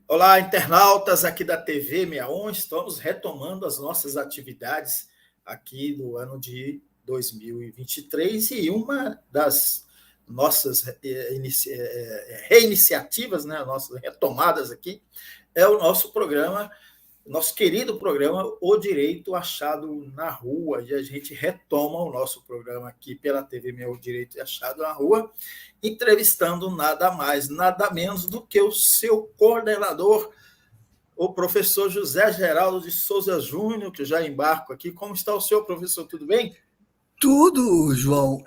Olá, internautas aqui da TV 61. Estamos retomando as nossas atividades aqui do ano de 2023 e uma das nossas reiniciativas, né, nossas retomadas aqui, é o nosso programa, nosso querido programa O Direito Achado na Rua, e a gente retoma o nosso programa aqui pela TV Meu Direito Achado na Rua, entrevistando nada mais, nada menos do que o seu coordenador, o professor José Geraldo de Souza Júnior, que já embarco aqui. Como está o senhor, professor? Tudo bem? Tudo, João.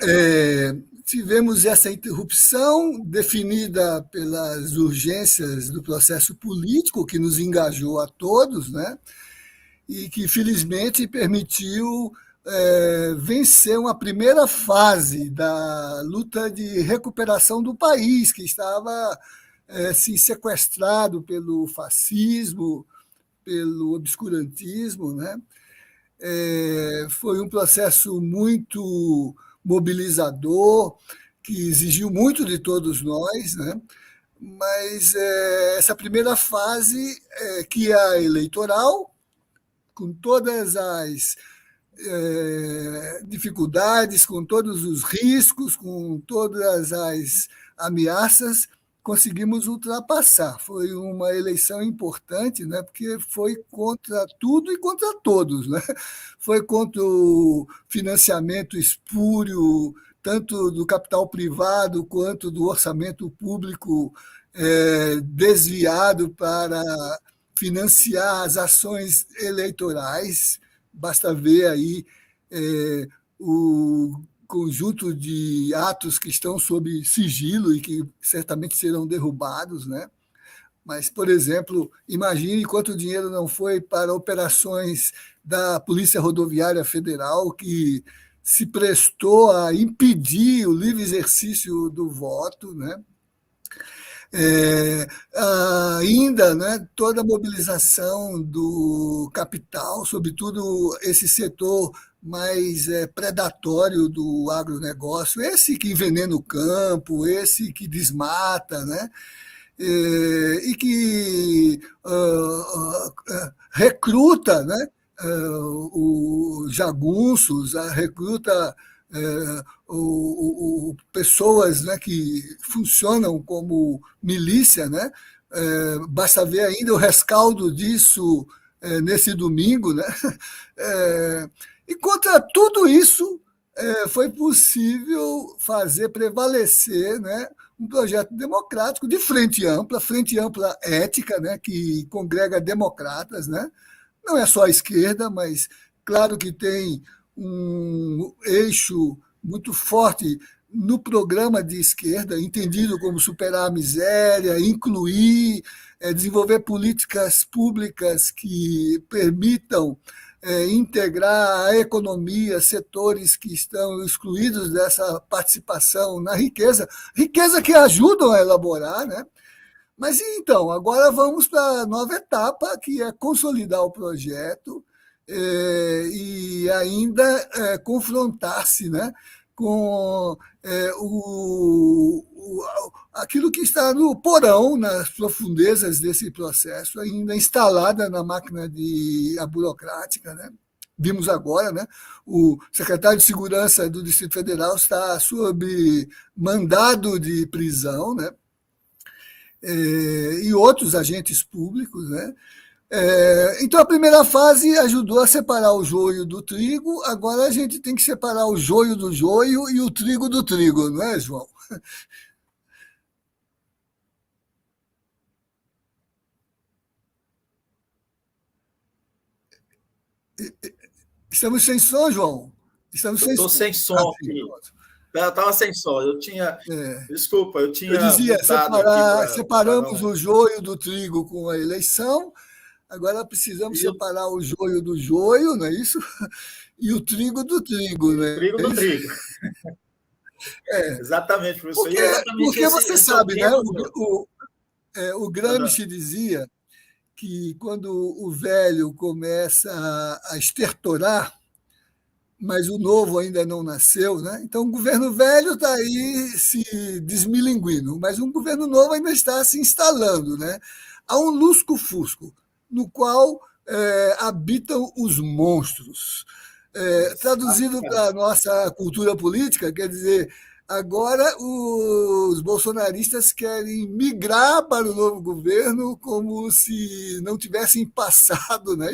Tivemos essa interrupção definida pelas urgências do processo político que nos engajou a todos, né? E que felizmente permitiu vencer uma primeira fase da luta de recuperação do país, que estava assim, sequestrado pelo fascismo, pelo obscurantismo, né? Foi um processo muito mobilizador, que exigiu muito de todos nós, né? Mas essa primeira fase, que é a eleitoral, com todas as dificuldades, com todos os riscos, com todas as ameaças, conseguimos ultrapassar. Foi uma eleição importante, né, porque foi contra tudo e contra todos. Né? Foi contra o financiamento espúrio, tanto do capital privado quanto do orçamento público desviado para financiar as ações eleitorais. Basta ver aí o conjunto de atos que estão sob sigilo e que certamente serão derrubados, né? Mas, por exemplo, imagine quanto dinheiro não foi para operações da Polícia Rodoviária Federal, que se prestou a impedir o livre exercício do voto, né? Ainda, né, toda a mobilização do capital, sobretudo esse setor mais predatório do agronegócio, esse que envenena o campo, esse que desmata, né, e que recruta, né, os jagunços, recruta pessoas, né, que funcionam como milícia, né? Basta ver ainda o rescaldo disso nesse domingo, né? E contra tudo isso foi possível fazer prevalecer, né, um projeto democrático de frente ampla ética, né, que congrega democratas, né? Não é só a esquerda, mas claro que tem um eixo muito forte no programa de esquerda, entendido como superar a miséria, incluir, desenvolver políticas públicas que permitam integrar a economia, setores que estão excluídos dessa participação na riqueza, riqueza que ajudam a elaborar, né? Mas então, agora vamos para a nova etapa, que é consolidar o projeto e ainda confrontar-se, né, com aquilo que está no porão, nas profundezas desse processo, ainda instalada na máquina a burocrática, né? Vimos agora, né? O secretário de Segurança do Distrito Federal está sob mandado de prisão, né? E outros agentes públicos, né? Então, a primeira fase ajudou a separar o joio do trigo, agora a gente tem que separar o joio do joio e o trigo do trigo, não é, João? Estamos sem som, João? Estamos Eu sem estou som. sem som Sim, aqui. pronto. Eu estava sem som. Desculpa, eu Eu tinha dizia, mutado aqui para separamos não. o joio do trigo com a eleição, agora precisamos E separar o joio do joio, não é isso? E o trigo do trigo, o não é trigo do isso? trigo. É, Exatamente, professor. E porque, é exatamente porque esse, você esse é o sabe, né? tema do. O Gramsci dizia que quando o velho começa a estertorar, mas o novo ainda não nasceu, né? Então o governo velho está aí se desmilinguindo, mas um governo novo ainda está se instalando, né? há um lusco-fusco, no qual habitam os monstros. Traduzido para a nossa cultura política, quer dizer, agora os bolsonaristas querem migrar para o novo governo como se não tivessem passado, né?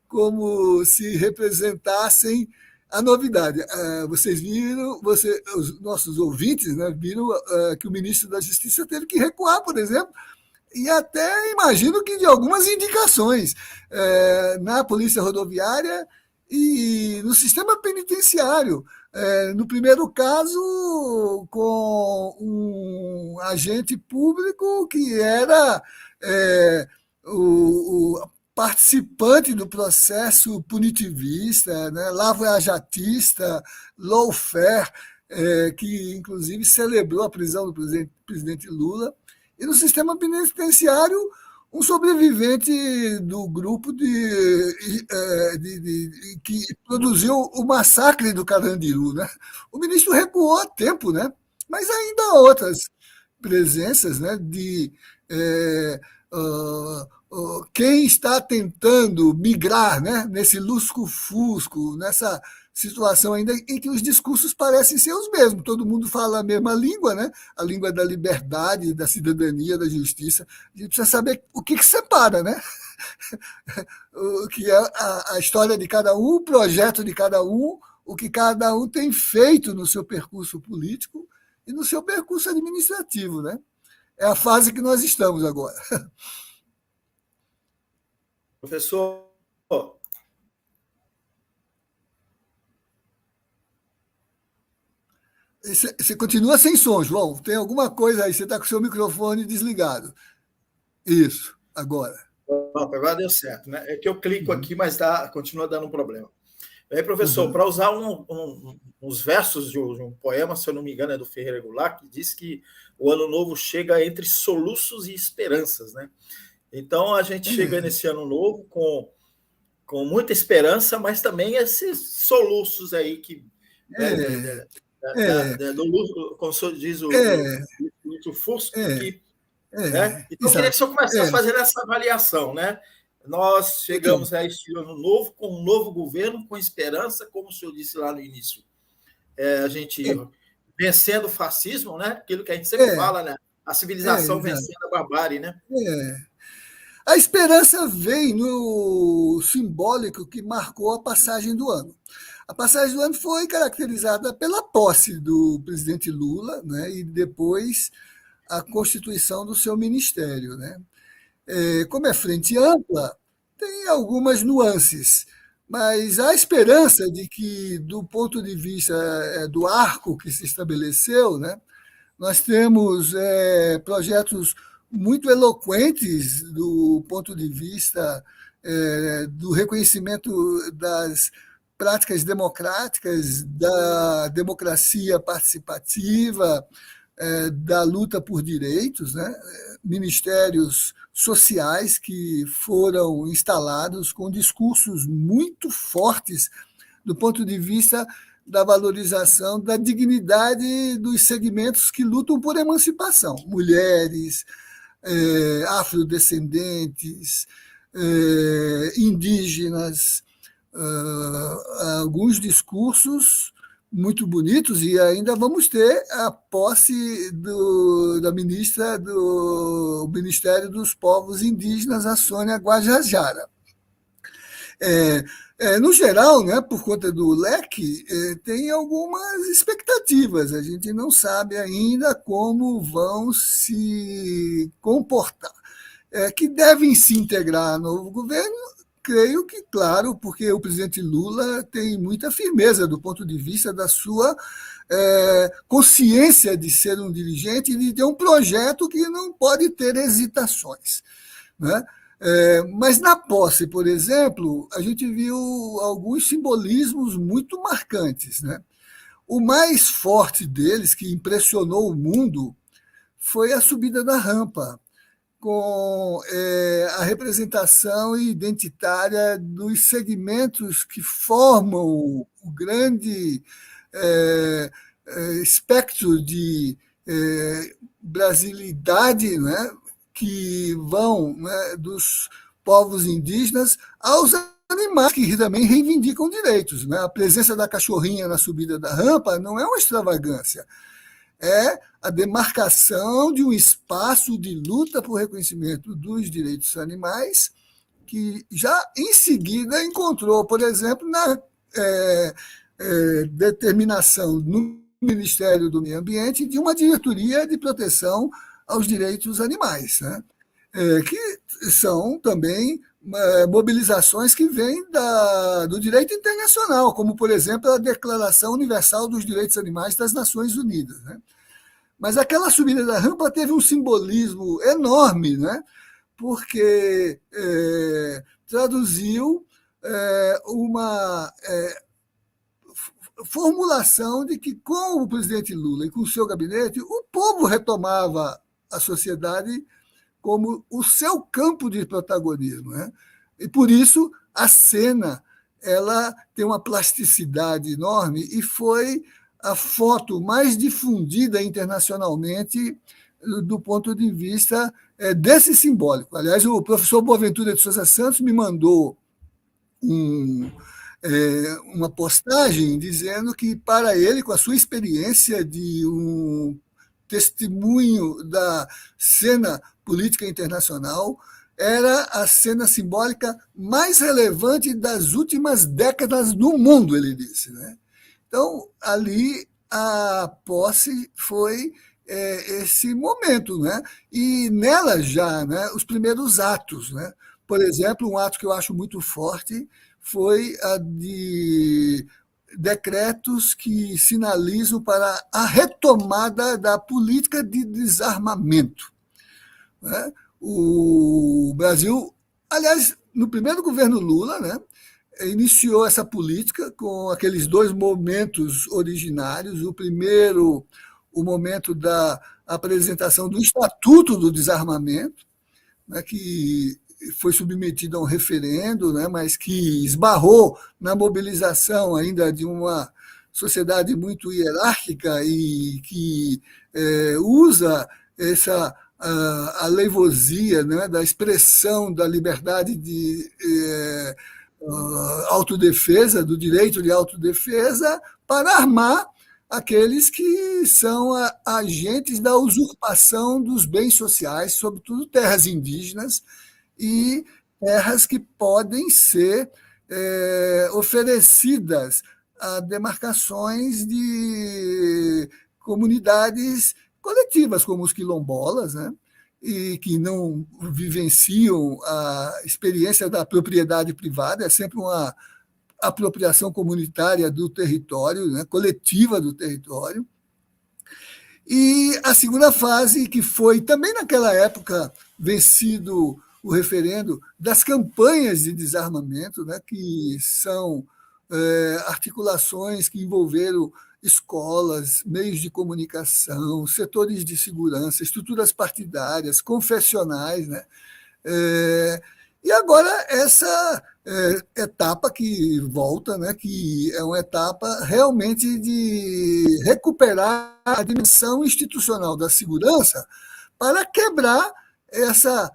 Como se representassem a novidade. Vocês viram, os nossos ouvintes, né, viram que o ministro da Justiça teve que recuar, por exemplo, e até imagino que de algumas indicações na Polícia Rodoviária e no sistema penitenciário. No primeiro caso, com um agente público que era o participante do processo punitivista, né, lavajatista, lawfare, que inclusive celebrou a prisão do presidente Lula. E no sistema penitenciário, um sobrevivente do grupo que produziu o massacre do Carandiru. Né? O ministro recuou a tempo, né? Mas ainda há outras presenças, né, de quem está tentando migrar, né, nesse lusco-fusco, nessa situação ainda em que os discursos parecem ser os mesmos. Todo mundo fala a mesma língua, né? A língua da liberdade, da cidadania, da justiça. A gente precisa saber o que separa, né? O que é a história de cada um, o projeto de cada um, o que cada um tem feito no seu percurso político e no seu percurso administrativo, né? É a fase que nós estamos agora. Professor, você continua sem som, João. Tem alguma coisa aí? Você está com o seu microfone desligado. Isso, agora. Pronto, agora deu certo. Né? É que eu clico aqui, mas continua dando um problema. Aí, professor, para usar uns versos de um poema, se eu não me engano, é do Ferreira Goulart, que diz que o ano novo chega entre soluços e esperanças. Né? Então, a gente chega nesse ano novo com muita esperança, mas também esses soluços aí que... como o senhor diz, o fusco que... Né? Então, eu queria que o senhor começasse a fazer essa avaliação. Né? Nós chegamos a este ano novo, com um novo governo, com esperança, como o senhor disse lá no início. A gente vencendo o fascismo, né? Aquilo que a gente sempre fala, né? A civilização vencendo a barbárie. Né? A esperança vem no simbólico que marcou a passagem do ano. A passagem do ano foi caracterizada pela posse do presidente Lula, né, e depois a constituição do seu ministério. Né? Como é frente ampla, tem algumas nuances, mas há esperança de que, do ponto de vista do arco que se estabeleceu, né, nós temos projetos muito eloquentes do ponto de vista do reconhecimento das práticas democráticas, da democracia participativa, da luta por direitos, né? Ministérios sociais que foram instalados com discursos muito fortes do ponto de vista da valorização da dignidade dos segmentos que lutam por emancipação, mulheres, afrodescendentes, indígenas, alguns discursos muito bonitos, e ainda vamos ter a posse da ministra do Ministério dos Povos Indígenas, a Sônia Guajajara. No geral, né, por conta do leque, tem algumas expectativas. A gente não sabe ainda como vão se comportar. Que devem se integrar ao novo governo, creio que, claro, porque o presidente Lula tem muita firmeza do ponto de vista da sua consciência de ser um dirigente e de ter um projeto que não pode ter hesitações. Né? Mas na posse, por exemplo, a gente viu alguns simbolismos muito marcantes. Né? O mais forte deles, que impressionou o mundo, foi a subida da rampa, com a representação identitária dos segmentos que formam o grande espectro de brasilidade, né, que vão, né, dos povos indígenas aos animais que também reivindicam direitos, né? A presença da cachorrinha na subida da rampa não é uma extravagância, é a demarcação de um espaço de luta por reconhecimento dos direitos animais, que já em seguida encontrou, por exemplo, na determinação no Ministério do Meio Ambiente de uma diretoria de proteção aos direitos animais, né? Que são também mobilizações que vêm do direito internacional, como, por exemplo, a Declaração Universal dos Direitos Animais das Nações Unidas, né? Mas aquela subida da rampa teve um simbolismo enorme, né? Porque traduziu uma formulação de que, com o presidente Lula e com o seu gabinete, o povo retomava a sociedade como o seu campo de protagonismo, né? E, por isso, a cena ela tem uma plasticidade enorme e foi a foto mais difundida internacionalmente do ponto de vista desse simbólico. Aliás, o professor Boaventura de Souza Santos me mandou uma postagem dizendo que, para ele, com a sua experiência de um testemunho da cena política internacional, era a cena simbólica mais relevante das últimas décadas no mundo, ele disse, né? Então, ali, a posse foi esse momento, né? E nela já, né, os primeiros atos, né? Por exemplo, um ato que eu acho muito forte foi a de decretos que sinalizam para a retomada da política de desarmamento, né? O Brasil, aliás, no primeiro governo Lula, né, iniciou essa política com aqueles dois momentos originários. O primeiro, o momento da apresentação do Estatuto do Desarmamento, né, que foi submetido a um referendo, né, mas que esbarrou na mobilização ainda de uma sociedade muito hierárquica e que usa essa aleivosia, né, da expressão da liberdade de autodefesa, do direito de autodefesa, para armar aqueles que são agentes da usurpação dos bens sociais, sobretudo terras indígenas e terras que podem ser oferecidas a demarcações de comunidades coletivas, como os quilombolas, né? E que não vivenciam a experiência da propriedade privada, é sempre uma apropriação comunitária do território, né? Coletiva do território. E a segunda fase, que foi também naquela época vencido o referendo, das campanhas de desarmamento, né? Que são articulações que envolveram escolas, meios de comunicação, setores de segurança, estruturas partidárias, confessionais, né? E agora essa etapa que volta, né, que é uma etapa realmente de recuperar a dimensão institucional da segurança para quebrar essa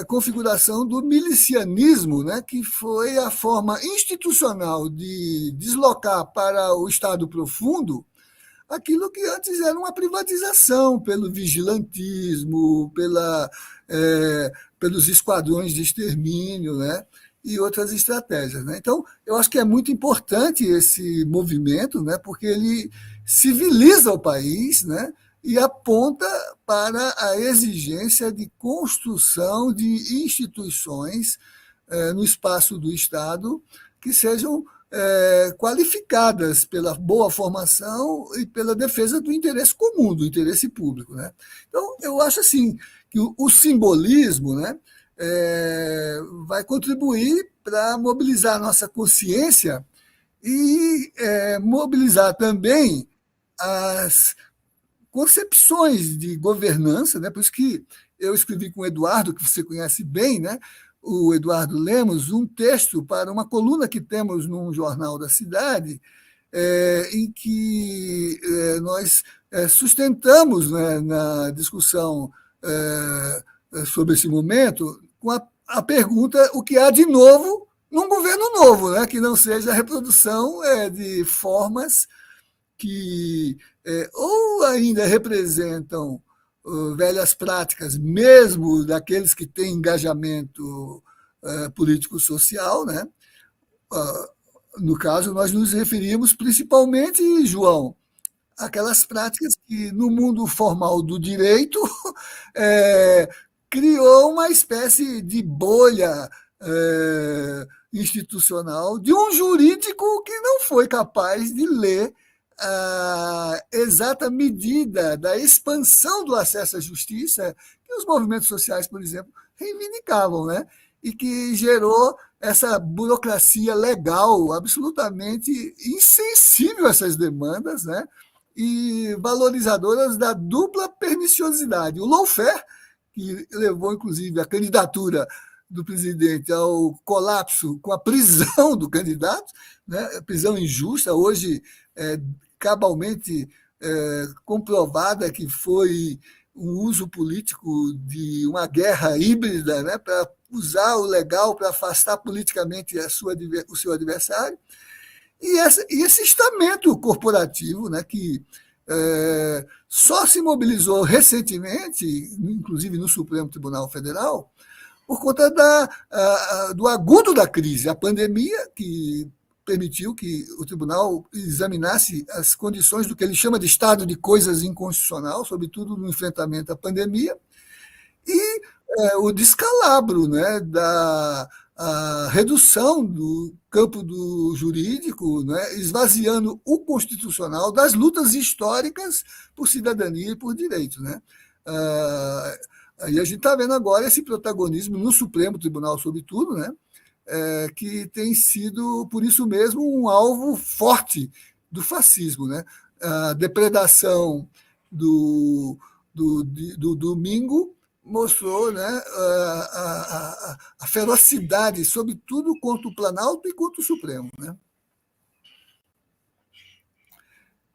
configuração do milicianismo, né, que foi a forma institucional de deslocar para o Estado profundo aquilo que antes era uma privatização, pelo vigilantismo, pelos esquadrões de extermínio, né, e outras estratégias, né? Então, eu acho que é muito importante esse movimento, né, porque ele civiliza o país, né, e aponta para a exigência de construção de instituições no espaço do Estado que sejam qualificadas pela boa formação e pela defesa do interesse comum, do interesse público, né? Então, eu acho assim que o simbolismo, né, vai contribuir para mobilizar a nossa consciência e mobilizar também as concepções de governança, né? Por isso que eu escrevi com o Eduardo, que você conhece bem, né? O Eduardo Lemos, um texto para uma coluna que temos num jornal da cidade, em que nós sustentamos, né, na discussão sobre esse momento com a pergunta o que há de novo num governo novo, né? Que não seja a reprodução de formas que ou ainda representam velhas práticas, mesmo daqueles que têm engajamento político-social, né? No caso, nós nos referimos principalmente, João, aquelas práticas que, no mundo formal do direito, criou uma espécie de bolha institucional de um jurídico que não foi capaz de ler a exata medida da expansão do acesso à justiça que os movimentos sociais, por exemplo, reivindicavam, né? E que gerou essa burocracia legal absolutamente insensível a essas demandas, né? E valorizadoras da dupla perniciosidade. O lawfare, que levou, inclusive, a candidatura do presidente ao colapso com a prisão do candidato, né? Prisão injusta, hoje cabalmente comprovada que foi um uso político de uma guerra híbrida, né? Para usar o legal para afastar politicamente o seu adversário. E esse estamento corporativo, né, que só se mobilizou recentemente, inclusive no Supremo Tribunal Federal, por conta do agudo da crise, a pandemia, que permitiu que o tribunal examinasse as condições do que ele chama de estado de coisas inconstitucional, sobretudo no enfrentamento à pandemia, e o descalabro, né, a redução do campo do jurídico, né, esvaziando o constitucional das lutas históricas por cidadania e por direitos. Né? E a gente está vendo agora esse protagonismo no Supremo Tribunal, sobretudo, né, que tem sido, por isso mesmo, um alvo forte do fascismo. Né? A depredação do domingo mostrou, né, a ferocidade, sobretudo contra o Planalto e contra o Supremo. Né?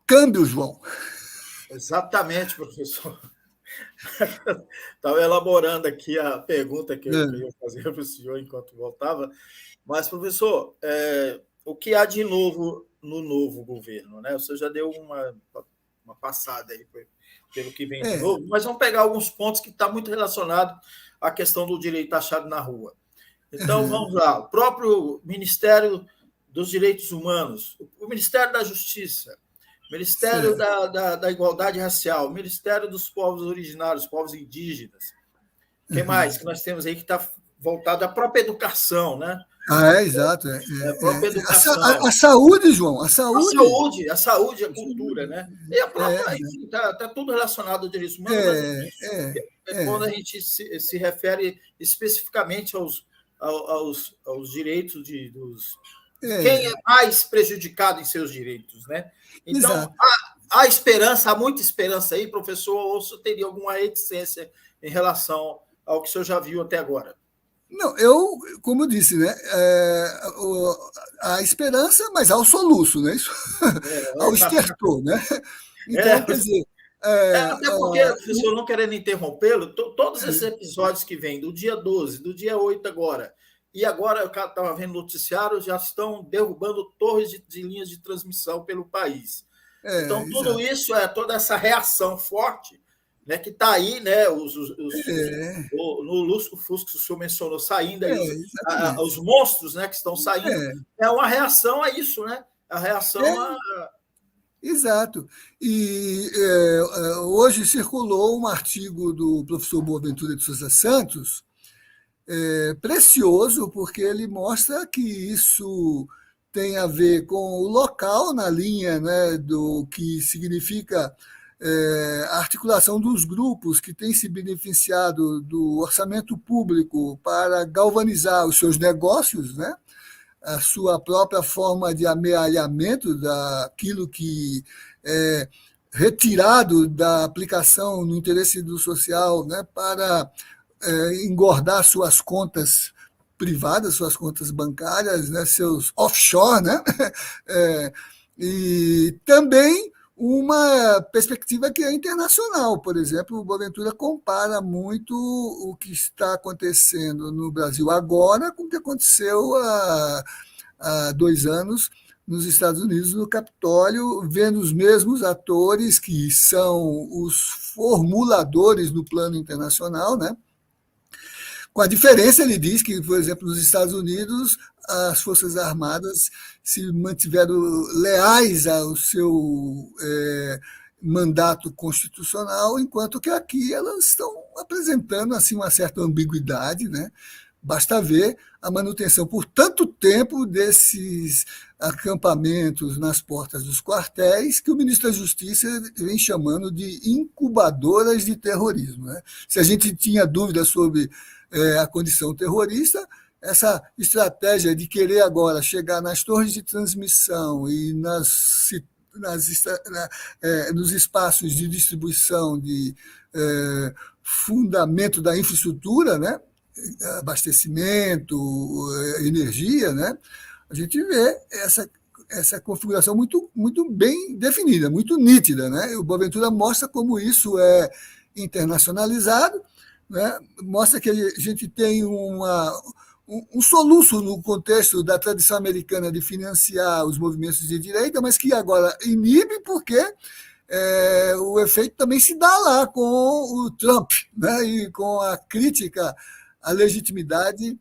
Câmbio, João. Exatamente, professor. Estava elaborando aqui a pergunta que eu ia fazer para o senhor enquanto voltava. Mas, professor, o que há de novo no novo governo? Né? O senhor já deu uma passada aí pelo que vem de novo, mas vamos pegar alguns pontos que estão muito relacionados à questão do direito achado na rua. Então, vamos lá. O próprio Ministério dos Direitos Humanos, o Ministério da Justiça, o Ministério da Igualdade Racial, o Ministério dos Povos Originários, povos indígenas. O que mais que nós temos aí que está voltado à própria educação, né? Exato. A própria educação. A saúde, João, a saúde. A saúde, a cultura, né? E a própria, enfim, está tudo relacionado ao direitos humanos. Quando a gente se refere especificamente aos direitos dos... Quem é mais prejudicado em seus direitos, né? Então, há esperança, há muita esperança aí, professor, ou se teria alguma reticência em relação ao que o senhor já viu até agora? Não, como eu disse, né, há esperança, mas há o soluço, né? Há o estertor, né? Então, quer dizer... até porque, professor, não querendo interrompê-lo, todos esses episódios que vêm do dia 12, do dia 8 agora, e agora eu estava vendo noticiário, já estão derrubando torres de linhas de transmissão pelo país. Então, tudo isso toda essa reação forte, né, que está aí, né, no lusco-fusco que o senhor mencionou, saindo aí, os monstros, né, que estão saindo, é uma reação a isso, né? A reação Exato. E hoje circulou um artigo do professor Boaventura de Souza Santos, precioso, porque ele mostra que isso tem a ver com o local na linha, né, do que significa a articulação dos grupos que têm se beneficiado do orçamento público para galvanizar os seus negócios, né? A sua própria forma de amealhamento daquilo que é retirado da aplicação no interesse do social, né? Para engordar suas contas privadas, suas contas bancárias, né? Seus offshore, né? E também uma perspectiva que é internacional. Por exemplo, o Boaventura compara muito o que está acontecendo no Brasil agora com o que aconteceu há 2 anos nos Estados Unidos, no Capitólio, vendo os mesmos atores que são os formuladores no plano internacional, né? Com a diferença, ele diz que, por exemplo, nos Estados Unidos, as Forças Armadas se mantiveram leais ao seu mandato constitucional, enquanto que aqui elas estão apresentando assim uma certa ambiguidade, né? Basta ver a manutenção por tanto tempo desses acampamentos nas portas dos quartéis, que o ministro da Justiça vem chamando de incubadoras de terrorismo, né? Se a gente tinha dúvidas sobre a condição terrorista, essa estratégia de querer agora chegar nas torres de transmissão e nos espaços de distribuição de fundamento da infraestrutura, né? Abastecimento, energia, né? A gente vê essa configuração muito, muito bem definida, muito nítida, né? O Boaventura mostra como isso é internacionalizado, né? Mostra que a gente tem um soluço no contexto da tradição americana de financiar os movimentos de direita, mas que agora inibe porque o efeito também se dá lá com o Trump, né? E com a crítica à legitimidade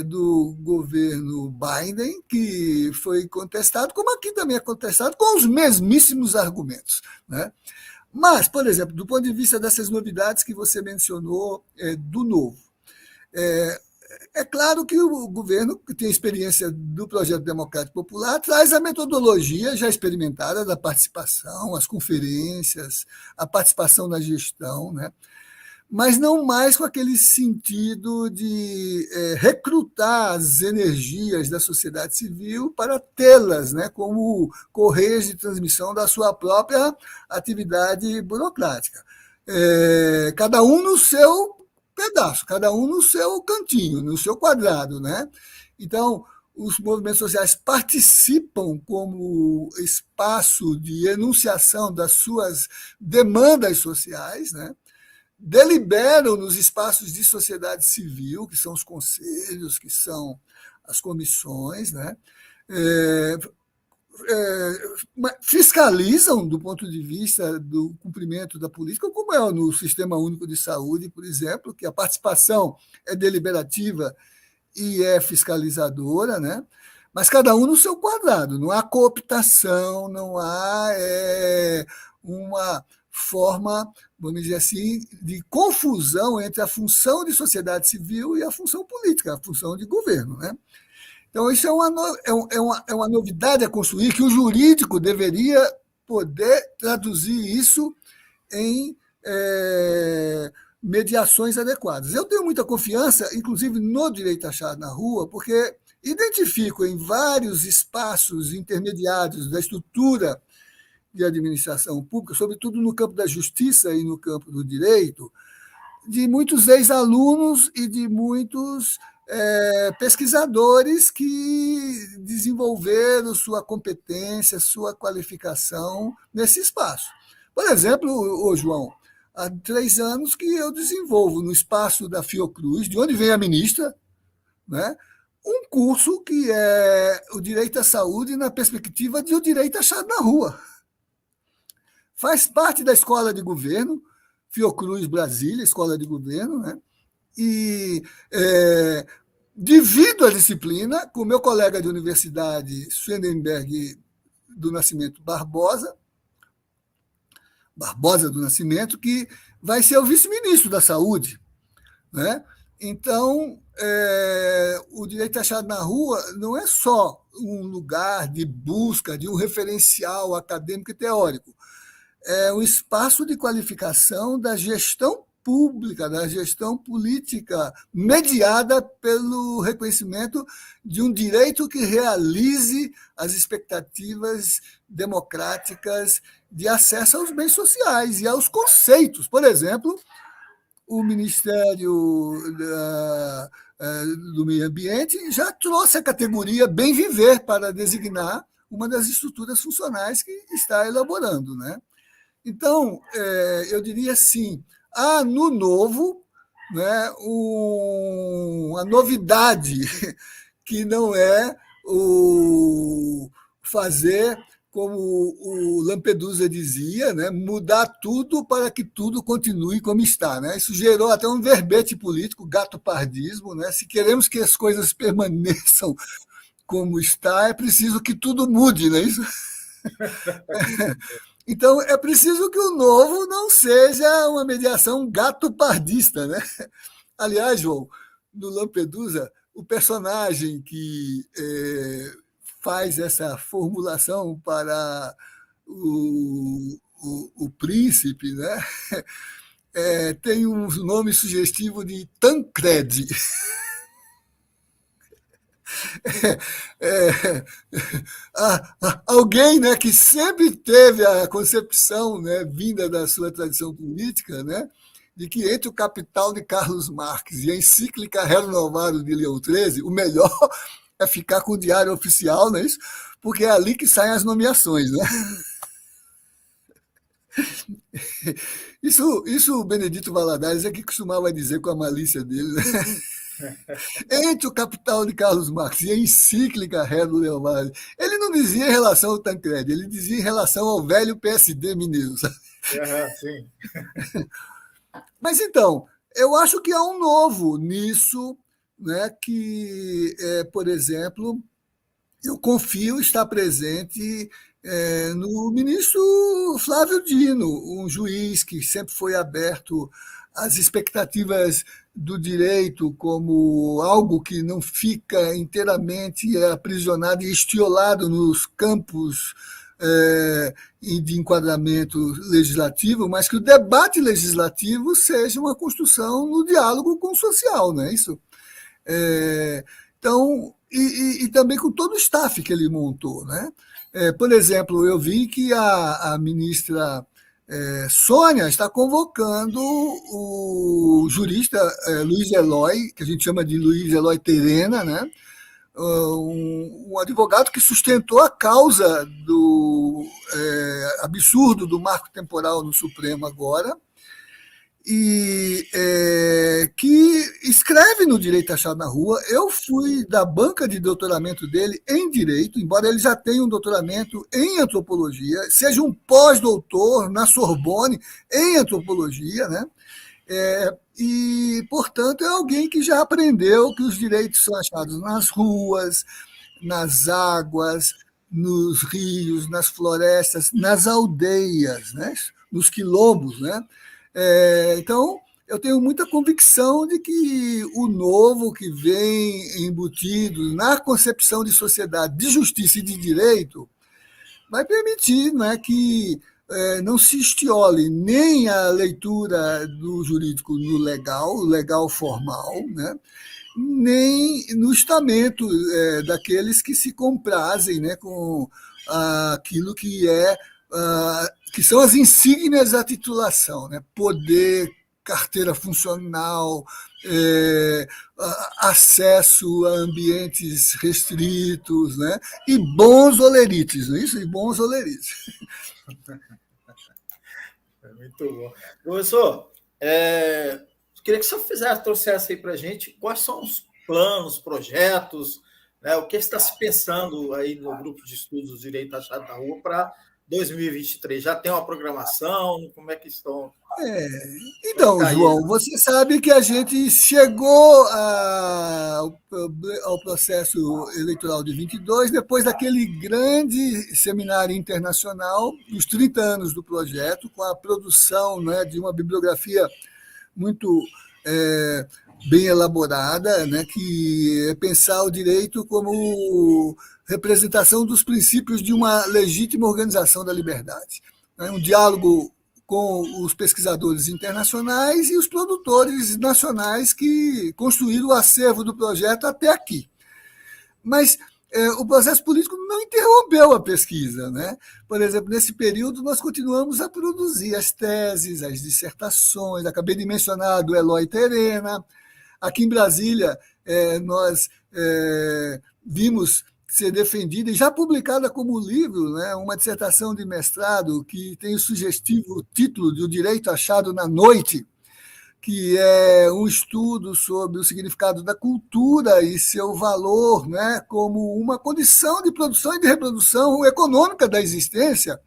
do governo Biden, que foi contestado, como aqui também é contestado, com os mesmíssimos argumentos, né? Mas, por exemplo, do ponto de vista dessas novidades que você mencionou do novo, é claro que o governo, que tem experiência do projeto democrático popular, traz a metodologia já experimentada da participação, as conferências, a participação na gestão, né? Mas não mais com aquele sentido de recrutar as energias da sociedade civil para tê-las, né, como correias de transmissão da sua própria atividade burocrática. Cada um no seu pedaço, cada um no seu cantinho, no seu quadrado, né? Então, os movimentos sociais participam como espaço de enunciação das suas demandas sociais, né? Deliberam nos espaços de sociedade civil, que são os conselhos, que são as comissões, né? Fiscalizam do ponto de vista do cumprimento da política, como é no Sistema Único de Saúde, por exemplo, que a participação é deliberativa e é fiscalizadora, né? Mas cada um no seu quadrado, não há cooptação, não há uma forma, vamos dizer assim, de confusão entre a função de sociedade civil e a função política, a função de governo, né? Então, isso é uma novidade a construir, que o jurídico deveria poder traduzir isso em mediações adequadas. Eu tenho muita confiança, inclusive no direito achado na rua, porque identifico em vários espaços intermediários da estrutura de administração pública, sobretudo no campo da justiça e no campo do direito, de muitos ex-alunos e de muitos pesquisadores que desenvolveram sua competência, sua qualificação nesse espaço. Por exemplo, João, há 3 anos que eu desenvolvo no espaço da Fiocruz, de onde vem a ministra, né, um curso que é o direito à saúde na perspectiva de o direito achado na rua. Faz parte da escola de governo, Fiocruz Brasília, escola de governo, né? E divido a disciplina com meu colega de universidade, Swendenberg do Nascimento Barbosa do Nascimento, que vai ser o vice-ministro da Saúde, né? Então, o direito achado na rua não é só um lugar de busca de um referencial acadêmico e teórico, é um espaço de qualificação da gestão pública, da gestão política, mediada pelo reconhecimento de um direito que realize as expectativas democráticas de acesso aos bens sociais e aos conceitos. Por exemplo, o Ministério do Meio Ambiente já trouxe a categoria bem viver para designar uma das estruturas funcionais que está elaborando, né? Então, eu diria assim, há no novo, né, uma novidade que não é o fazer como o Lampedusa dizia, né, mudar tudo para que tudo continue como está. Né? Isso gerou até um verbete político, gato-pardismo. Né? Se queremos que as coisas permaneçam como está, é preciso que tudo mude. Não é isso? Então, é preciso que o novo não seja uma mediação gato-pardista. Né? Aliás, João, no Lampedusa, o personagem que faz essa formulação para o príncipe, né? Tem um nome sugestivo de Tancredi. Alguém, né, que sempre teve a concepção, né, vinda da sua tradição política, né, de que entre o Capital de Carlos Marx e a encíclica Renovado de Leão XIII, o melhor é ficar com o diário oficial, não é isso? Porque é ali que saem as nomeações. Né? Isso o Benedito Valadares é que costumava dizer com a malícia dele. Né? Entre o Capital de Carlos Marx e a encíclica Redo Leomário, ele não dizia em relação ao Tancredi, ele dizia em relação ao velho PSD mineiro. Sabe? Sim. Mas então, eu acho que há um novo nisso, né, que, por exemplo, eu confio estar presente no ministro Flávio Dino, um juiz que sempre foi aberto às expectativas do direito como algo que não fica inteiramente aprisionado e estiolado nos campos de enquadramento legislativo, mas que o debate legislativo seja uma construção no diálogo com o social, não é isso? Então, e também com todo o staff que ele montou. Né? Por exemplo, eu vi que a ministra Sônia está convocando o jurista Luiz Eloy, que a gente chama de Luiz Eloy Terena, né? Um advogado que sustentou a causa do absurdo do marco temporal no Supremo agora, e que escreve no Direito Achado na Rua. Eu fui da banca de doutoramento dele em Direito, embora ele já tenha um doutoramento em Antropologia, seja um pós-doutor na Sorbonne em Antropologia, né? E, portanto, é alguém que já aprendeu que os direitos são achados nas ruas, nas águas, nos rios, nas florestas, nas aldeias, né? Nos quilombos, né? Então, eu tenho muita convicção de que o novo que vem embutido na concepção de sociedade, de justiça e de direito, vai permitir, né, que não se estiole nem a leitura do jurídico no legal, o legal formal, né, nem no estamento daqueles que se comprazem, né, com aquilo que são as insígnias da titulação, né? Poder, carteira funcional, acesso a ambientes restritos, né? E bons olerites, não é isso? E bons olerites. Muito bom. Professor, queria que o senhor trouxesse aí para a gente quais são os planos, projetos, né? O que está se pensando aí no grupo de estudos do Direito Achado na Rua para 2023? Já tem uma programação? Como é que estão? Então, João, você sabe que a gente chegou ao processo eleitoral de 22 depois daquele grande seminário internacional, dos 30 anos do projeto, com a produção, né, de uma bibliografia muito bem elaborada, né, que é pensar o direito como representação dos princípios de uma legítima organização da liberdade. Um diálogo com os pesquisadores internacionais e os produtores nacionais que construíram o acervo do projeto até aqui. Mas o processo político não interrompeu a pesquisa. Né? Por exemplo, nesse período, nós continuamos a produzir as teses, as dissertações. Acabei de mencionar do Eloy Terena. Aqui em Brasília, nós vimos ser defendida e já publicada como livro, né, uma dissertação de mestrado que tem o sugestivo título de O Direito Achado na Noite, que é um estudo sobre o significado da cultura e seu valor, né, como uma condição de produção e de reprodução econômica da existência,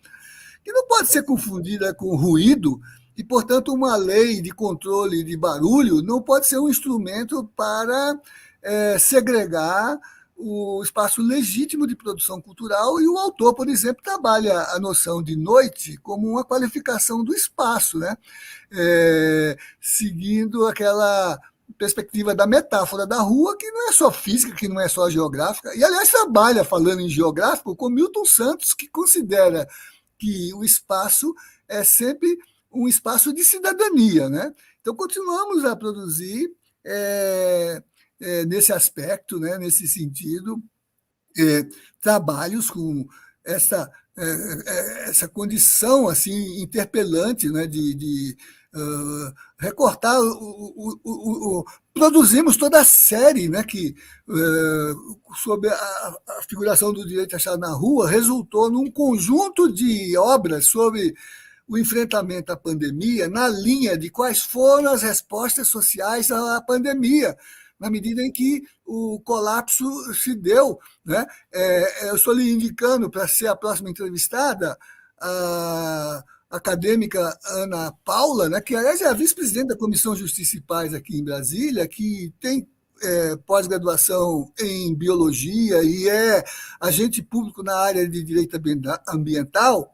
que não pode ser confundida com ruído, e, portanto, uma lei de controle de barulho não pode ser um instrumento para segregar o espaço legítimo de produção cultural, e o autor, por exemplo, trabalha a noção de noite como uma qualificação do espaço, né? Seguindo aquela perspectiva da metáfora da rua, que não é só física, que não é só geográfica, e, aliás, trabalha, falando em geográfico, com Milton Santos, que considera que o espaço é sempre um espaço de cidadania, né? Então, continuamos a produzir nesse aspecto, né, nesse sentido, trabalhos com essa condição assim interpelante, né, de recortar produzimos toda a série, né, que sobre a figuração do direito achado na rua resultou num conjunto de obras sobre o enfrentamento à pandemia na linha de quais foram as respostas sociais à pandemia, na medida em que o colapso se deu, né? Eu estou lhe indicando, para ser a próxima entrevistada, a acadêmica Ana Paula, né, que, aliás, é a vice-presidente da Comissão Justiça e Paz aqui em Brasília, que tem pós-graduação em biologia e é agente público na área de direito ambiental,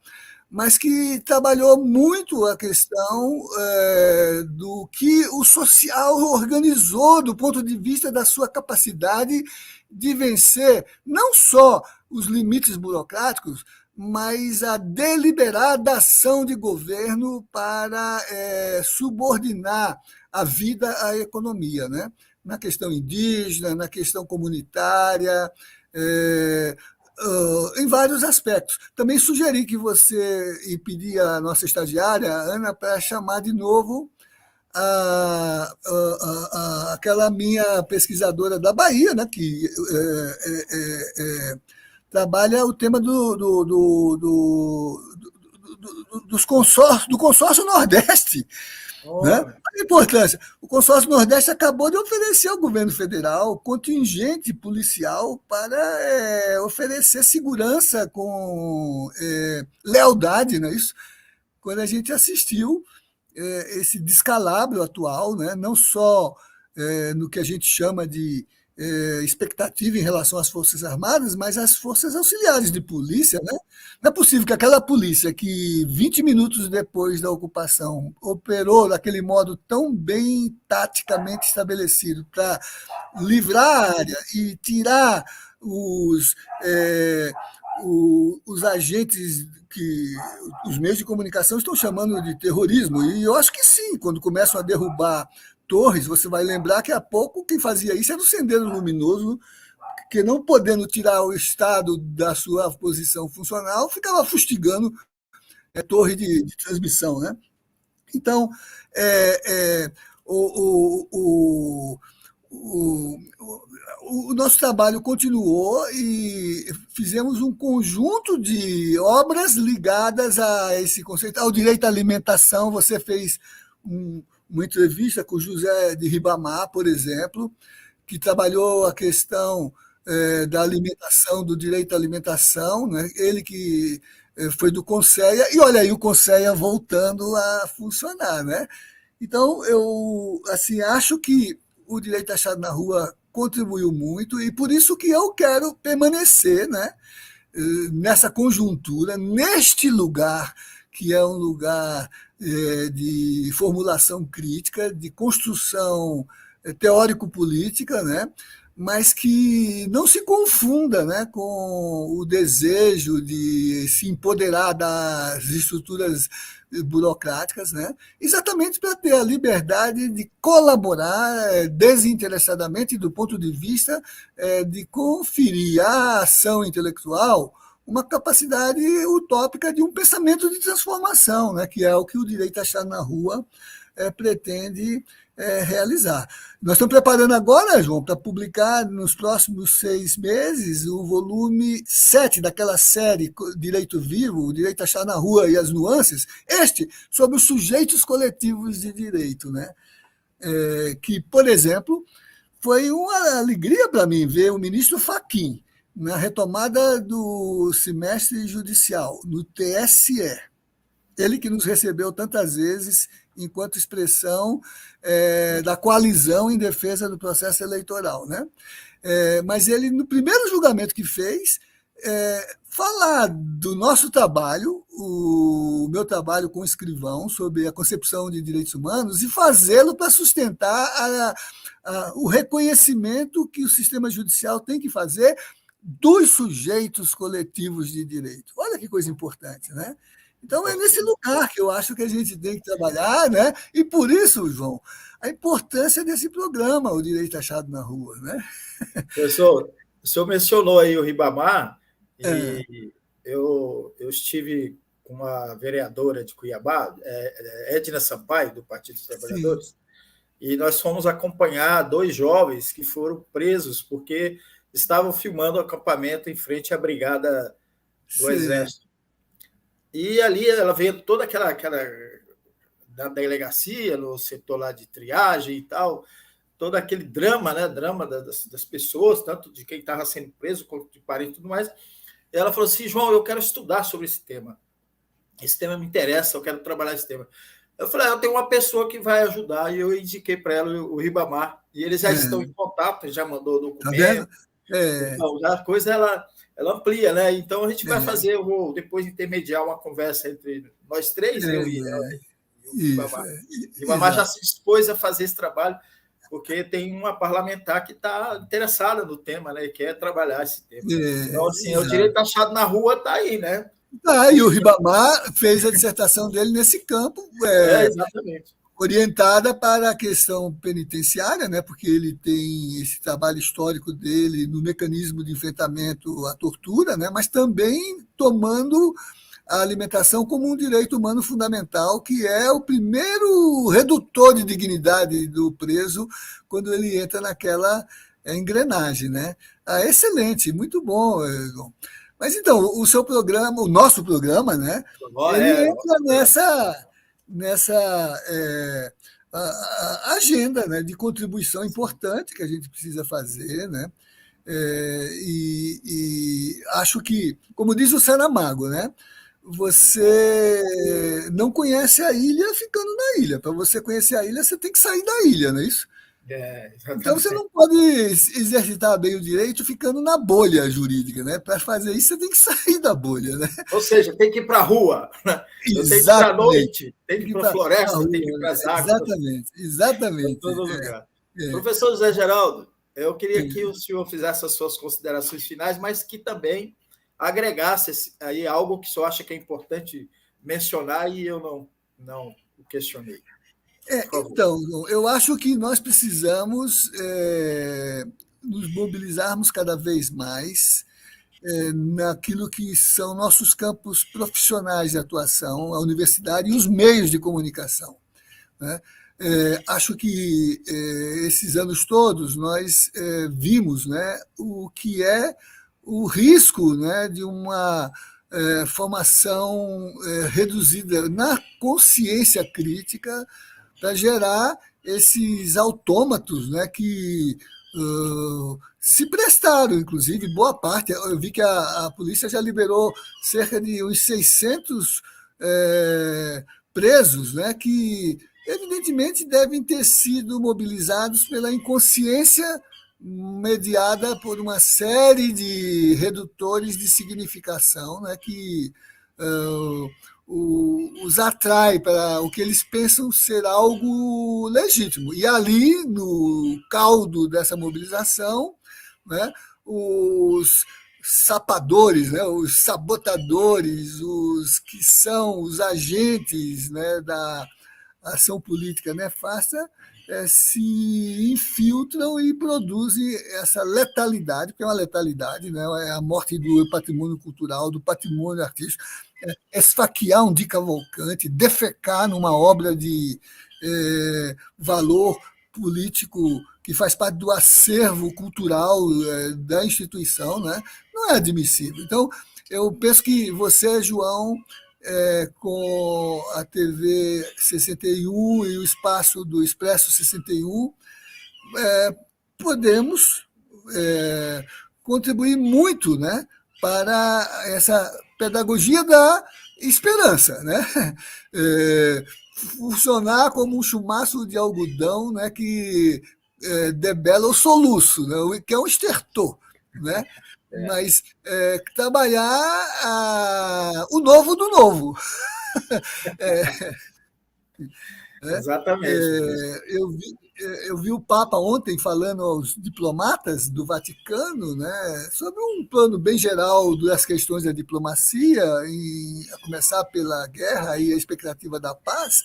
mas que trabalhou muito a questão do que o social organizou do ponto de vista da sua capacidade de vencer não só os limites burocráticos, mas a deliberada ação de governo para subordinar a vida à economia, né? Na questão indígena, na questão comunitária, em vários aspectos. Também sugeri que você, e pedi à nossa estagiária, Ana, para chamar de novo aquela minha pesquisadora da Bahia, né, que trabalha o tema do consórcio Nordeste. Né? A importância. O consórcio Nordeste acabou de oferecer ao governo federal contingente policial para oferecer segurança com lealdade, não é isso? Quando a gente assistiu esse descalabro atual, né? Não só no que a gente chama de expectativa em relação às Forças Armadas, mas às forças auxiliares de polícia. Né? Não é possível que aquela polícia que 20 minutos depois da ocupação operou daquele modo tão bem taticamente estabelecido para livrar a área e tirar os agentes que os meios de comunicação estão chamando de terrorismo. E eu acho que sim, quando começam a derrubar torres, você vai lembrar que há pouco quem fazia isso era o Sendeiro Luminoso, que, não podendo tirar o Estado da sua posição funcional, ficava fustigando torre de transmissão. Né? Então, o nosso trabalho continuou e fizemos um conjunto de obras ligadas a esse conceito, ao direito à alimentação. Você fez uma entrevista com José de Ribamar, por exemplo, que trabalhou a questão da alimentação, do direito à alimentação, né? Ele que foi do Conceia, e olha aí o Conceia voltando a funcionar. Né? Então, eu assim, acho que o direito achado na rua contribuiu muito, e por isso que eu quero permanecer, né, nessa conjuntura, neste lugar, que é um lugar de formulação crítica, de construção teórico-política, né? Mas que não se confunda, né, com o desejo de se empoderar das estruturas burocráticas, né, exatamente para ter a liberdade de colaborar desinteressadamente do ponto de vista de conferir à ação intelectual uma capacidade utópica de um pensamento de transformação, né, que é o que o Direito Achado na Rua pretende realizar. Nós estamos preparando agora, João, para publicar nos próximos 6 meses o volume 7 daquela série Direito Vivo, o Direito Achado na Rua e as Nuances, sobre os sujeitos coletivos de direito, né? Que, por exemplo, foi uma alegria para mim ver o ministro Fachin na retomada do semestre judicial, no TSE. Ele que nos recebeu tantas vezes enquanto expressão da coalizão em defesa do processo eleitoral, né? Mas ele, no primeiro julgamento que fez, falar do nosso trabalho, o meu trabalho com o escrivão, sobre a concepção de direitos humanos, e fazê-lo para sustentar o reconhecimento que o sistema judicial tem que fazer dos sujeitos coletivos de direito. Olha que coisa importante, né? Então, é nesse lugar que eu acho que a gente tem que trabalhar, né? E por isso, João, a importância desse programa, o Direito Achado na Rua, né? Professor, o senhor mencionou aí o Ribamar, e eu estive com uma vereadora de Cuiabá, Edna Sampaio, do Partido dos Trabalhadores, sim, e nós fomos acompanhar 2 jovens que foram presos porque estavam filmando o acampamento em frente à brigada do sim, Exército. E ali ela veio toda aquela da delegacia, no setor lá de triagem e tal, todo aquele drama, né? Drama das pessoas, tanto de quem estava sendo preso, quanto de parente e tudo mais. E ela falou assim: João, eu quero estudar sobre esse tema. Esse tema me interessa, eu quero trabalhar esse tema. Eu falei: eu tenho uma pessoa que vai ajudar, e eu indiquei para ela o Ribamar. E eles já estão em contato, já mandou o documento. Então, a coisa ela amplia, né? Então a gente vai fazer, eu vou depois intermediar uma conversa entre nós 3, eu e o Ribamar. O Ribamar já se dispôs a fazer esse trabalho, porque tem uma parlamentar que está interessada no tema, né? E quer trabalhar esse tema. Então, assim, o direito achado na rua está aí, né? E o Ribamar fez a dissertação dele nesse campo, exatamente, orientada para a questão penitenciária, né, porque ele tem esse trabalho histórico dele no mecanismo de enfrentamento à tortura, né, mas também tomando a alimentação como um direito humano fundamental, que é o primeiro redutor de dignidade do preso quando ele entra naquela engrenagem, né? Excelente, muito bom, João. Mas então, o seu programa, o nosso programa, né, ele entra nessa agenda, né, de contribuição importante que a gente precisa fazer, né? E acho que, como diz o Saramago, né, você não conhece a ilha ficando na ilha. Para você conhecer a ilha, você tem que sair da ilha, não é isso? Então você não pode exercitar bem o direito ficando na bolha jurídica, né? Para fazer isso, você tem que sair da bolha, né? Ou seja, tem que ir para a rua, tem que ir para a noite, tem que ir para a floresta, tem que ir para as águas. Exatamente. Em todo lugar. Professor José Geraldo, eu queria que o senhor fizesse as suas considerações finais, mas que também agregasse aí algo que o senhor acha que é importante mencionar e eu não questionei. Então, eu acho que nós precisamos nos mobilizarmos cada vez mais naquilo que são nossos campos profissionais de atuação, a universidade e os meios de comunicação, né? Acho que esses anos todos nós vimos, né, o que é o risco, né, de uma formação reduzida na consciência crítica para gerar esses autômatos, né, que se prestaram, inclusive, boa parte. Eu vi que a polícia já liberou cerca de uns 600 presos, né, que evidentemente devem ter sido mobilizados pela inconsciência mediada por uma série de redutores de significação, né, que os atrai para o que eles pensam ser algo legítimo. E ali, no caldo dessa mobilização, né, os sapadores, né, os sabotadores, os que são os agentes, né, ação política nefasta se infiltram e produzem essa letalidade, que é uma letalidade, né? É a morte do patrimônio cultural, do patrimônio artístico, esfaquear um Di Cavalcanti, defecar numa obra de valor político que faz parte do acervo cultural da instituição, né? Não é admissível. Então, eu penso que você, João, com a TV 61 e o espaço do Expresso 61, podemos contribuir muito, né, para essa pedagogia da esperança, né? Funcionar como um chumaço de algodão, né, que debela o soluço, né, que é um estertor, né? Mas trabalhar o novo do novo. Exatamente. Eu vi o Papa ontem falando aos diplomatas do Vaticano, né, sobre um plano bem geral das questões da diplomacia, a começar pela guerra e a expectativa da paz,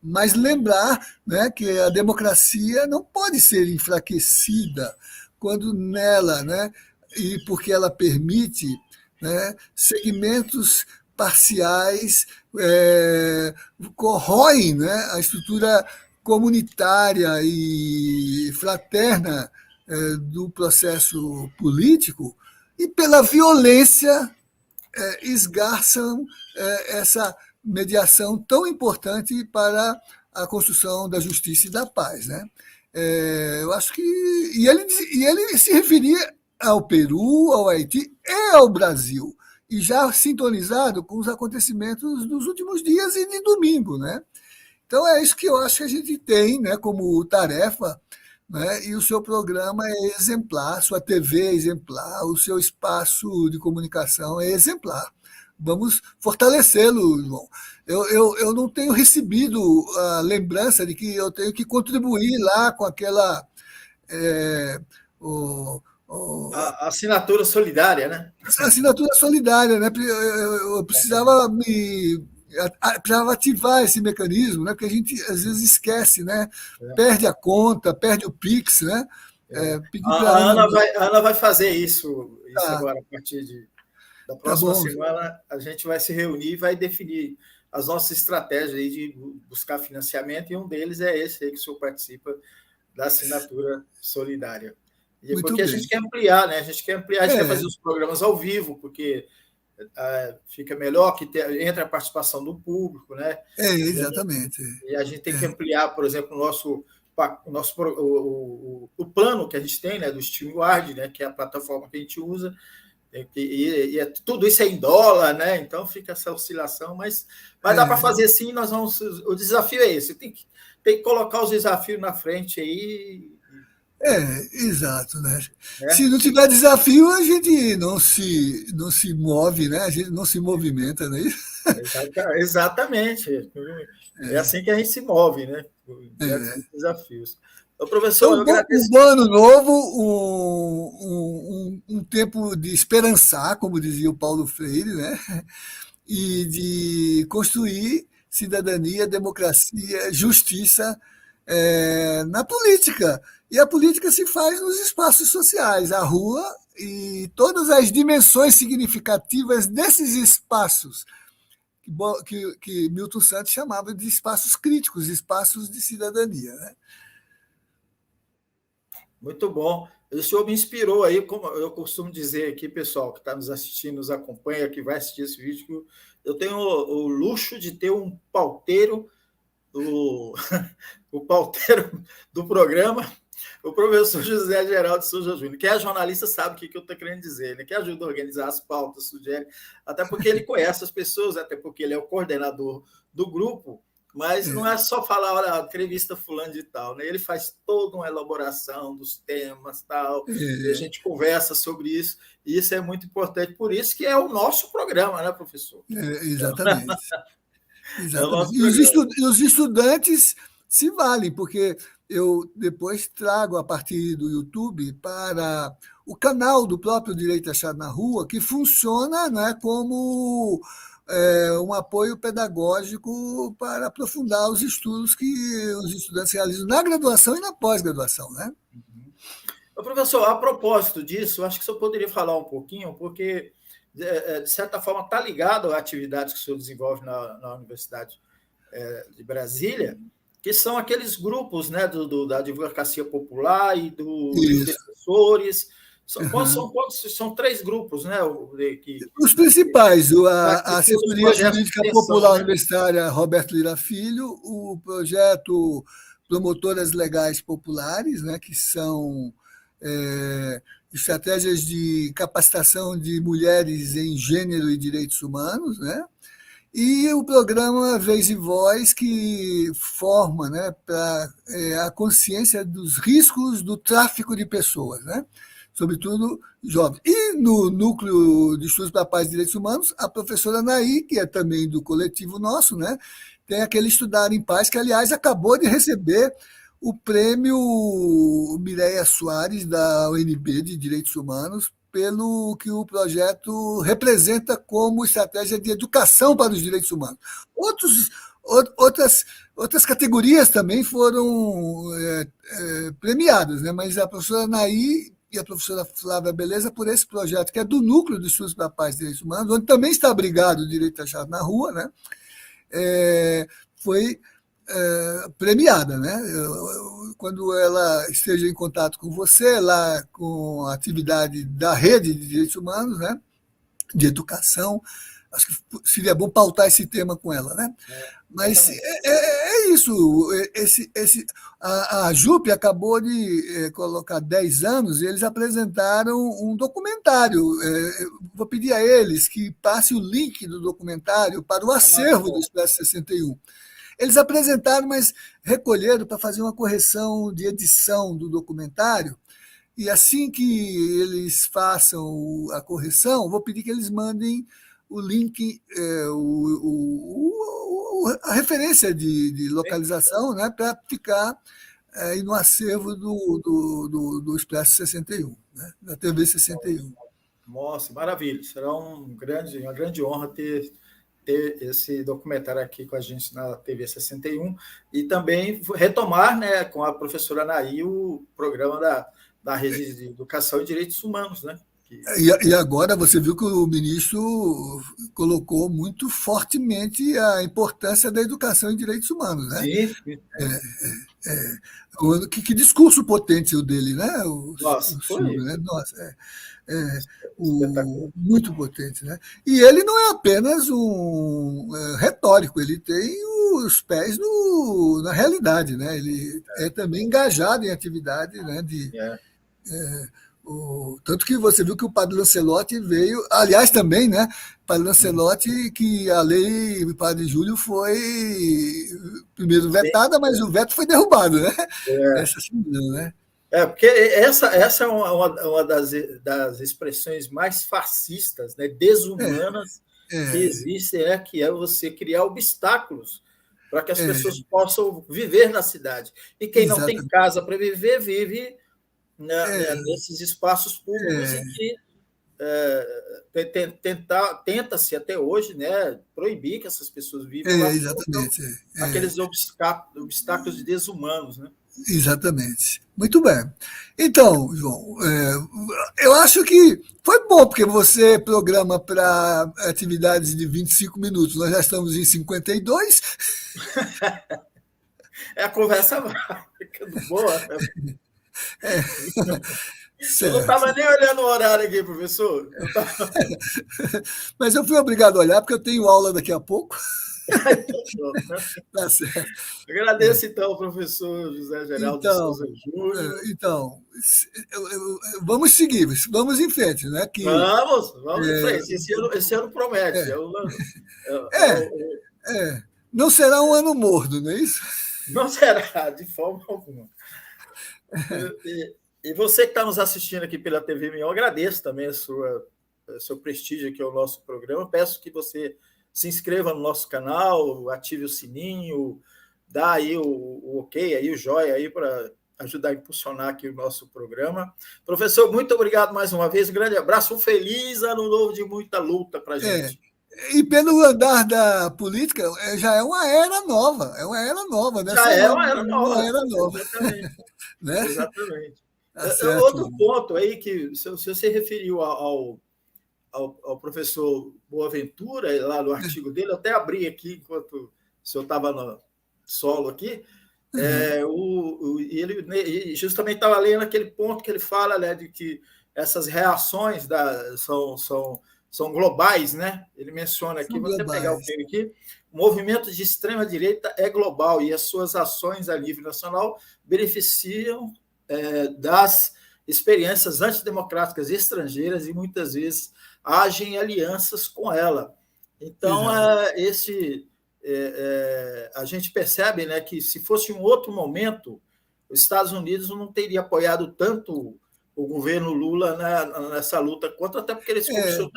mas lembrar, né, que a democracia não pode ser enfraquecida quando nela, né, e porque ela permite, né, segmentos parciais corroem, né, a estrutura comunitária e fraterna do processo político e pela violência esgarçam essa mediação tão importante para a construção da justiça e da paz, né? Eu acho que ele se referia ao Peru, ao Haiti e ao Brasil, e já sintonizado com os acontecimentos dos últimos dias e de domingo, né? Então é isso que eu acho que a gente tem, né, como tarefa, né? E o seu programa é exemplar, sua TV é exemplar, o seu espaço de comunicação é exemplar. Vamos fortalecê-lo, João. Eu não tenho recebido a lembrança de que eu tenho que contribuir lá com aquela A assinatura solidária, né? assinatura solidária, né? Eu precisava precisava ativar esse mecanismo, né? Porque a gente às vezes esquece, né? Perde a conta, perde o Pix, né? Pedir a Ana vai fazer isso agora, a partir da próxima semana. A gente vai se reunir e vai definir as nossas estratégias aí de buscar financiamento, e um deles é esse aí que o senhor participa, da assinatura solidária. E porque a gente quer ampliar, né? A gente quer fazer os programas ao vivo, porque fica melhor que entra a participação do público, né? Exatamente. E a gente tem que ampliar, por exemplo, o plano que a gente tem, né, do StreamYard, né, que é a plataforma que a gente usa, tudo isso é em dólar, né? Então fica essa oscilação, mas dá para fazer sim. O desafio é esse, tem que colocar os desafios na frente aí. Exato, né? Se não tiver desafio, a gente não se move, né? A gente não se movimenta, não é isso? Exatamente. É assim que a gente se move, né? Desafios. Então, professor, eu agradeço. Um ano novo, um tempo de esperançar, como dizia o Paulo Freire, né? E de construir cidadania, democracia, justiça na política. E a política se faz nos espaços sociais, a rua e todas as dimensões significativas desses espaços, que Milton Santos chamava de espaços críticos, espaços de cidadania, né? Muito bom. O senhor me inspirou aí, como eu costumo dizer aqui, pessoal que está nos assistindo, nos acompanha, que vai assistir esse vídeo, eu tenho o luxo de ter um pauteiro, o pauteiro do programa, o professor José Geraldo Souza Júnior, que é jornalista, sabe o que eu estou querendo dizer, né? Que ajuda a organizar as pautas, sugere, até porque ele conhece as pessoas, até porque ele é o coordenador do grupo, mas não é só falar, olha, entrevista fulano de tal, né? Ele faz toda uma elaboração dos temas, tal, e a gente conversa sobre isso, e isso é muito importante, por isso que é o nosso programa, né, professor? Exatamente. Exatamente. E os estudantes se valem, porque eu depois trago a partir do YouTube para o canal do próprio Direito Achado na Rua, que funciona, né, como um apoio pedagógico para aprofundar os estudos que os estudantes realizam na graduação e na pós-graduação, né? Professor, a propósito disso, acho que o senhor poderia falar um pouquinho, porque, de certa forma, está ligado a atividades que o senhor desenvolve na Universidade de Brasília, que são aqueles grupos, né, da advocacia popular e dos defensores. São 3 grupos, né? Os principais, a Assessoria Jurídica Popular Universitária Roberto Lira Filho, o projeto Promotoras Legais Populares, né, que são estratégias de capacitação de mulheres em gênero e direitos humanos, né? E o programa Vez e Voz, que forma, né, para a consciência dos riscos do tráfico de pessoas, né? Sobretudo jovens. E no Núcleo de Estudos para a Paz e Direitos Humanos, a professora Naí, que é também do coletivo nosso, né, tem aquele Estudar em Paz, que, aliás, acabou de receber o prêmio Mireia Soares, da ONB de Direitos Humanos, pelo que o projeto representa como estratégia de educação para os direitos humanos. Outras categorias também foram premiadas, né? Mas a professora Naí e a professora Flávia Beleza, por esse projeto, que é do Núcleo de Estudos para a Paz e Direitos Humanos, onde também está abrigado o direito achado na rua, né? Foi premiada, né? Quando ela esteja em contato com você, lá com a atividade da Rede de Direitos Humanos, né? De educação, acho que seria bom pautar esse tema com ela, né? Mas isso. A JUP acabou de colocar 10 anos e eles apresentaram um documentário. Vou pedir a eles que passe o link do documentário para o acervo do Expresso 61. Eles apresentaram, mas recolheram para fazer uma correção de edição do documentário. E assim que eles façam a correção, vou pedir que eles mandem o link, a referência de localização, né, para ficar aí no acervo do Expresso 61, né, da TV 61. Nossa, maravilha. Será uma grande honra ter esse documentário aqui com a gente na TV 61 e também retomar, né, com a professora Anaí o programa da Rede de Educação e Direitos Humanos, né? E agora você viu que o ministro colocou muito fortemente a importância da educação em direitos humanos, né? Sim. Que discurso potente o dele, né? Nossa, foi. Né? Nossa, muito potente, né? E ele não é apenas um retórico, ele tem os pés na realidade, né? Ele é também engajado em atividade, né? Tanto que você viu que o padre Lancelotti veio, aliás, também, né? Padre Lancelotti, que a lei do padre Júlio foi primeiro vetada, mas o veto foi derrubado, né? Essa semana, né? Porque essa é uma das expressões mais fascistas, né, desumanas que existem, que é você criar obstáculos para que as pessoas possam viver na cidade. E quem não tem casa para viver, vive nesses espaços públicos em que tenta-se até hoje, né, proibir que essas pessoas vivam lá. Exatamente. Aqueles obstáculos desumanos, né? Exatamente. Muito bem. Então, João, eu acho que foi bom, porque você programa para atividades de 25 minutos, nós já estamos em 52. A conversa vai ficando boa. Eu não estava nem olhando o horário aqui, professor. Mas eu fui obrigado a olhar, porque eu tenho aula daqui a pouco. Tá certo. Agradeço, então, ao professor José Geraldo de Souza Júnior. Então, vamos seguir, vamos em frente, né? Vamos em frente. Esse ano promete. Não será um ano morno, não é isso? Não será, de forma alguma. E você que está nos assistindo aqui pela TV Minho, eu agradeço também seu prestígio aqui ao nosso programa. Peço que você se inscreva no nosso canal, ative o sininho, dá aí o ok, aí o joia aí para ajudar a impulsionar aqui o nosso programa. Professor, muito obrigado mais uma vez, um grande abraço, um feliz ano novo de muita luta para a gente. E pelo andar da política, já é uma era nova, né? Já Só é uma era uma nova, era nova, exatamente. né? Exatamente. Tá certo. Outro ponto aí que, se você referiu ao professor Boaventura, lá no artigo dele, eu até abri aqui enquanto o senhor estava no solo aqui, e ele justamente estava lendo aquele ponto que ele fala, né, de que essas reações são globais, né? Ele menciona aqui, São vou até pegar o globais. termo aqui, o movimento de extrema-direita é global e as suas ações a nível nacional beneficiam das experiências antidemocráticas estrangeiras e muitas vezes agem em alianças com ela. Então, Exato. a gente percebe, né, que se fosse um outro momento, os Estados Unidos não teria apoiado tanto o governo Lula nessa luta contra, até porque eles, como o senhor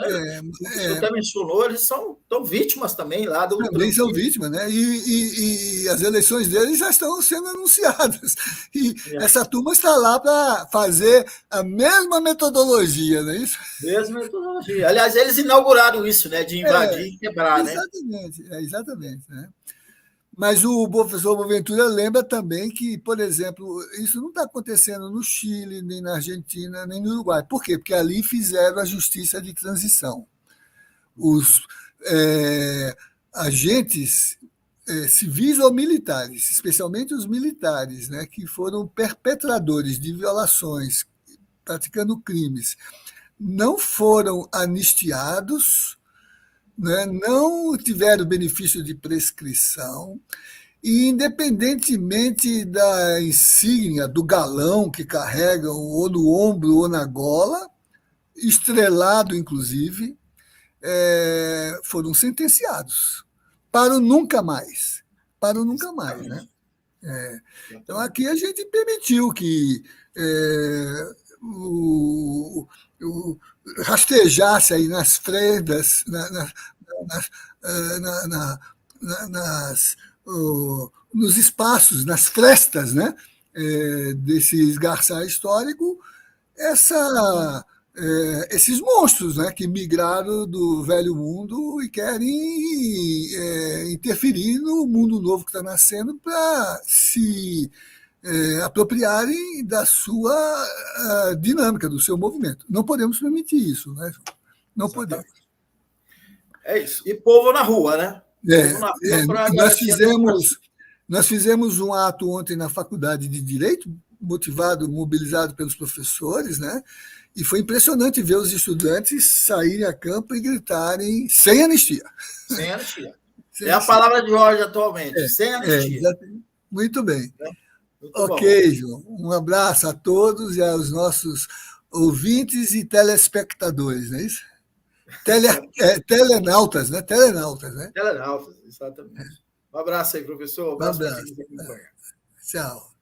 até mencionou, eles estão vítimas também lá do também são trumpismo. vítimas, né? E as eleições deles já estão sendo anunciadas. E essa turma está lá para fazer a mesma metodologia, não é isso? Mesma metodologia. Aliás, eles inauguraram isso, né, de invadir e quebrar, né? Exatamente. Né? Mas o professor Boaventura lembra também que, por exemplo, isso não está acontecendo no Chile, nem na Argentina, nem no Uruguai. Por quê? Porque ali fizeram a justiça de transição. Os agentes civis ou militares, especialmente os militares, né, que foram perpetradores de violações, praticando crimes, não foram anistiados, né, não tiveram benefício de prescrição, e independentemente da insígnia, do galão que carregam, ou no ombro ou na gola, estrelado inclusive, foram sentenciados para o nunca mais. Para o nunca mais. Né? Então, aqui a gente permitiu que rastejasse aí nas frendas, nos espaços, nas frestas, né, desse esgarçar histórico, esses monstros, né, que migraram do velho mundo e querem interferir no mundo novo que está nascendo para se apropriarem da sua dinâmica, do seu movimento. Não podemos permitir isso, né? Não podemos. É isso. E povo na rua, né? Povo na rua para garantir a democracia. Nós fizemos um ato ontem na Faculdade de Direito, mobilizado pelos professores, né? E foi impressionante ver os estudantes saírem a campo e gritarem sem anistia. Sem anistia. Sem anistia. A palavra de ordem atualmente, sem anistia. Muito bem. Muito ok, bom. João. Um abraço a todos e aos nossos ouvintes e telespectadores, não é isso? Telenautas, né? Telenautas, exatamente. Um abraço aí, professor. Um abraço para quem nos acompanha. Tchau.